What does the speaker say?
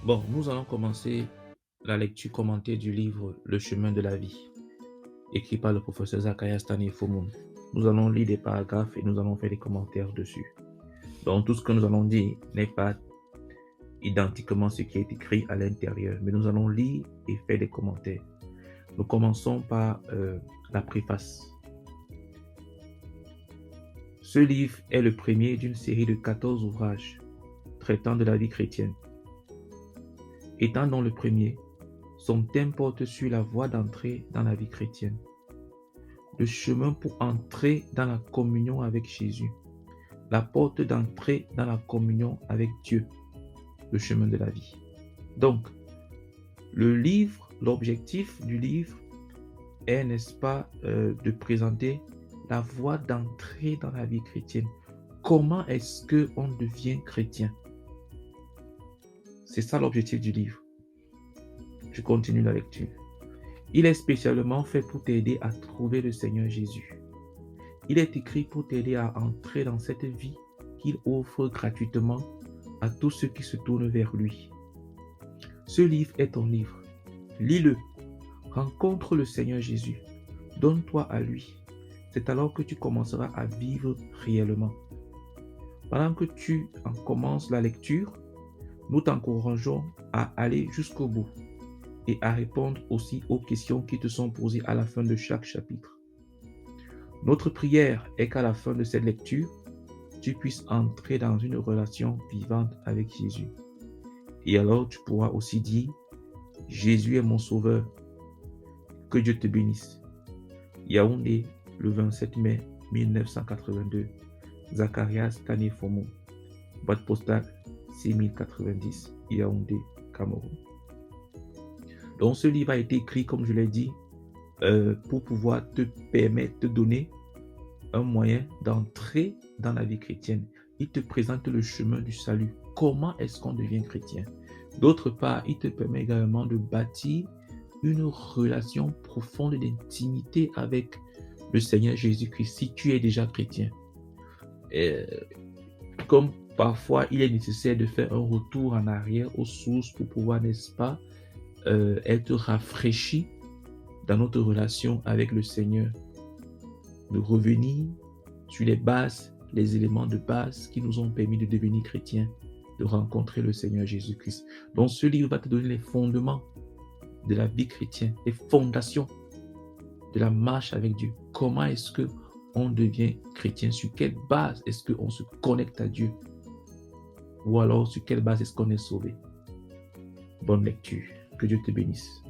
Bon, nous allons commencer la lecture commentée du livre Le chemin de la vie, écrit par le professeur Zacharias Fomoun. Nous allons lire des paragraphes et nous allons faire des commentaires dessus. Donc, tout ce que nous allons dire n'est pas identiquement ce qui est écrit à l'intérieur, mais nous allons lire et faire des commentaires. Nous commençons par la préface. Ce livre est le premier d'une série de 14 ouvrages traitant de la vie chrétienne. Étant dans le premier, son thème porte sur la voie d'entrée dans la vie chrétienne, le chemin pour entrer dans la communion avec Jésus, la porte d'entrée dans la communion avec Dieu, le chemin de la vie. Donc, le livre, l'objectif du livre est, n'est-ce pas, de présenter la voie d'entrée dans la vie chrétienne. Comment est-ce qu'on devient chrétien? C'est ça l'objectif du livre. Je continue la lecture. Il est spécialement fait pour t'aider à trouver le Seigneur Jésus. Il est écrit pour t'aider à entrer dans cette vie qu'il offre gratuitement à tous ceux qui se tournent vers lui. Ce livre est ton livre. Lis-le. Rencontre le Seigneur Jésus. Donne-toi à lui. C'est alors que tu commenceras à vivre réellement. Pendant que tu en commences la lecture, nous t'encourageons à aller jusqu'au bout et à répondre aussi aux questions qui te sont posées à la fin de chaque chapitre. Notre prière est qu'à la fin de cette lecture, tu puisses entrer dans une relation vivante avec Jésus. Et alors tu pourras aussi dire, Jésus est mon sauveur. Que Dieu te bénisse. Yaoundé, le 27 mai 1982. Zacharias Fomoun. Boîte postale 6090, Yaoundé, Cameroun. Donc ce livre a été écrit, comme je l'ai dit, pour pouvoir te permettre de donner un moyen d'entrer dans la vie chrétienne. Il te présente le chemin du salut. Comment est-ce qu'on devient chrétien? D'autre part, il te permet également de bâtir une relation profonde d'intimité avec le Seigneur Jésus-Christ si tu es déjà chrétien. Comme parfois il est nécessaire de faire un retour en arrière aux sources pour pouvoir, n'est-ce pas, être rafraîchi dans notre relation avec le Seigneur, de revenir sur les bases, les éléments de base qui nous ont permis de devenir chrétiens, de rencontrer le Seigneur Jésus-Christ. Donc ce livre va te donner les fondements de la vie chrétienne, les fondations de la marche avec Dieu. Comment est-ce que on devient chrétien? Sur quelle base est-ce qu'on se connecte à Dieu? Ou alors sur quelle base est-ce qu'on est sauvé? Bonne lecture. Que Dieu te bénisse.